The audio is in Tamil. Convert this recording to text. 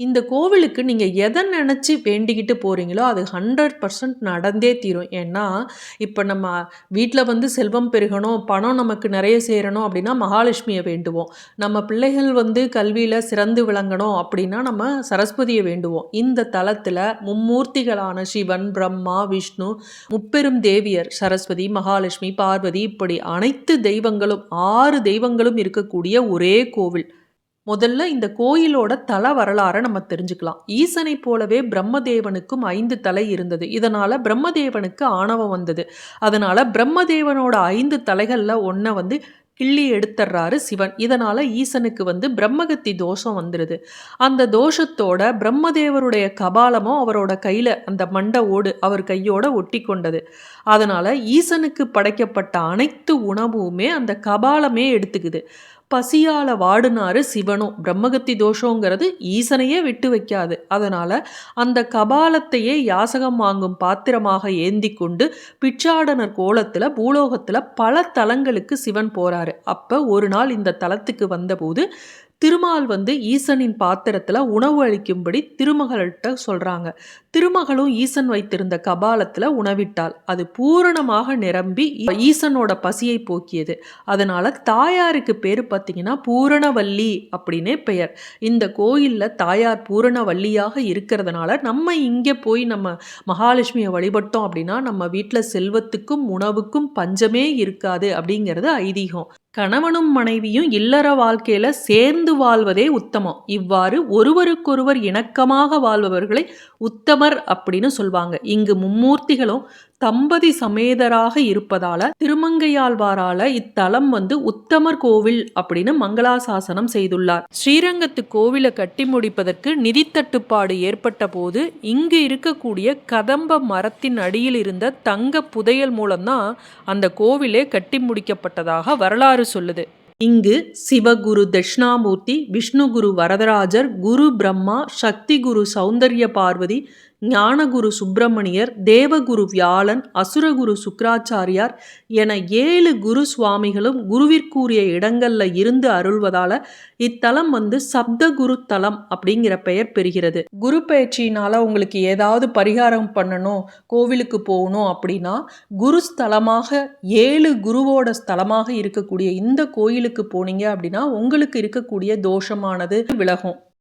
இந்த கோவிலுக்கு நீங்க எத நெனச்சு வேண்டிக்கிட்டு போறீங்களோ, அது 100% நடந்தே தீரும். ஏன்னா, இப்ப நம்ம வீட்ல வந்து செல்வம் பெருகணும், பணம் நமக்கு நெறைய சேரணும் அப்டின்னா மகாலட்சுமிய வேண்டுவோம். நம்ம பிள்ளைகள் வந்து கல்வியில சிறந்து விளங்கணும் அப்டின்னா, நம்ம சரஸ்வதிய வேண்டுவோம். இந்த தலத்துல மும்மூர்த்திகளான சிவன், பிரம்மா, விஷ்ணு, முப்பெரும் தேவியர் சரஸ்வதி, மகாலட்சுமி, பார்வதி இப்படி அனைத்து தெய்வங்களும் 6 தெய்வங்களும் இருக்கக்கூடிய ஒரே கோவில். முதல்ல இந்த கோயிலோட தல வரலாற நம்ம தெரிஞ்சுக்கலாம். ஈசனைப் போலவே பிரம்மதேவனுக்கும் 5 தலை இருந்தது. இதனால பிரம்மதேவனுக்கு ஆணவம் வந்தது. அதனால பிரம்மதேவனோட 5 தலைகள்ல ஒண்ண வந்து கிள்ளி எடுத்துர்றாரு சிவன். இதனால ஈசனுக்கு வந்து பிரம்மகத்தி தோஷம் வந்துருது. அந்த தோஷத்தோட பிரம்மதேவருடைய கபாலமும் அவரோட கையில அந்த மண்ட ஓடு அவர் கையோட ஒட்டிக்கொண்டது. அதனால ஈசனுக்கு படைக்கப்பட்ட அனைத்து உணவுமே அந்த கபாலமே எடுத்துக்குது. பசியால வாடுனாரு சிவனும். பிரம்மகத்தி தோஷங்கிறது ஈசனையே விட்டு வைக்காது. அதனால அந்த கபாலத்தையே யாசகம் வாங்கும் பாத்திரமாக ஏந்தி கொண்டு பிச்சாடனர் கோலத்துல பூலோகத்துல பல தலங்களுக்கு சிவன் போறாரு. அப்ப ஒரு நாள் இந்த தலத்துக்கு வந்தபோது திருமால் வந்து ஈசனின் பாத்திரத்துல உணவு அளிக்கும்படி திருமகள்கிட்ட சொல்றாங்க. திருமகளும் ஈசன் வைத்திருந்த கபாலத்துல உணவிட்டாள். அது பூரணமாக நிரம்பி ஈசனோட பசியை போக்கியது. அதனால தாயாருக்கு பேரு பார்த்தீங்கன்னா பூரணவல்லி அப்படின்னே பெயர். இந்த கோயில்ல தாயார் பூரணவல்லியாக இருக்கிறதுனால நம்ம இங்க போய் நம்ம மகாலட்சுமியை வழிபட்டோம் அப்படின்னா நம்ம வீட்டில் செல்வத்துக்கும் உணவுக்கும் பஞ்சமே இருக்காது அப்படிங்கிறது ஐதீகம். கணவனும் மனைவியும் இல்லற வாழ்க்கையில சேர்ந்து வாழ்வதே உத்தமம். இவ்வாறு ஒருவருக்கொருவர் இணக்கமாக வாழ்பவர்களை உத்தமர் அப்படின்னு சொல்வாங்க. இங்கு மும்மூர்த்திகளும் தம்பதி சமேதராக இருப்பதால திருமங்கையாழ்வாரால இத்தலம் வந்து உத்தமர் கோவில் அப்படின்னு மங்களாசாசனம் செய்துள்ளார். ஸ்ரீரங்கத்து கோவிலை கட்டி முடிப்பதற்கு நிதி தட்டுப்பாடு ஏற்பட்ட போது இங்கு இருக்கக்கூடிய கதம்ப மரத்தின் அடியில் இருந்த தங்க புதையல் மூலம்தான் அந்த கோவிலே கட்டி முடிக்கப்பட்டதாக வரலாறு சொல்லுது. இங்கு சிவகுரு தட்சிணாமூர்த்தி, விஷ்ணுகுரு வரதராஜர், குரு பிரம்மா, சக்தி குரு சௌந்தர்ய பார்வதி, ஞானகுரு சுப்பிரமணியர், தேவகுரு வியாழன், அசுரகுரு சுக்கராச்சாரியார் என 7 குரு சுவாமிகளும் குருவிற்குரிய இடங்கள்ல இருந்து அருள்வதால இத்தலம் வந்து சப்தகுரு தலம் அப்படிங்கிற பெயர் பெறுகிறது. குரு பயிற்சியினால உங்களுக்கு ஏதாவது பரிகாரம் பண்ணணும், கோவிலுக்கு போகணும் அப்படின்னா குரு ஸ்தலமாக 7 குருவோட ஸ்தலமாக இருக்கக்கூடிய இந்த கோயிலுக்கு போனீங்க அப்படின்னா உங்களுக்கு இருக்கக்கூடிய தோஷமானது விலகும்.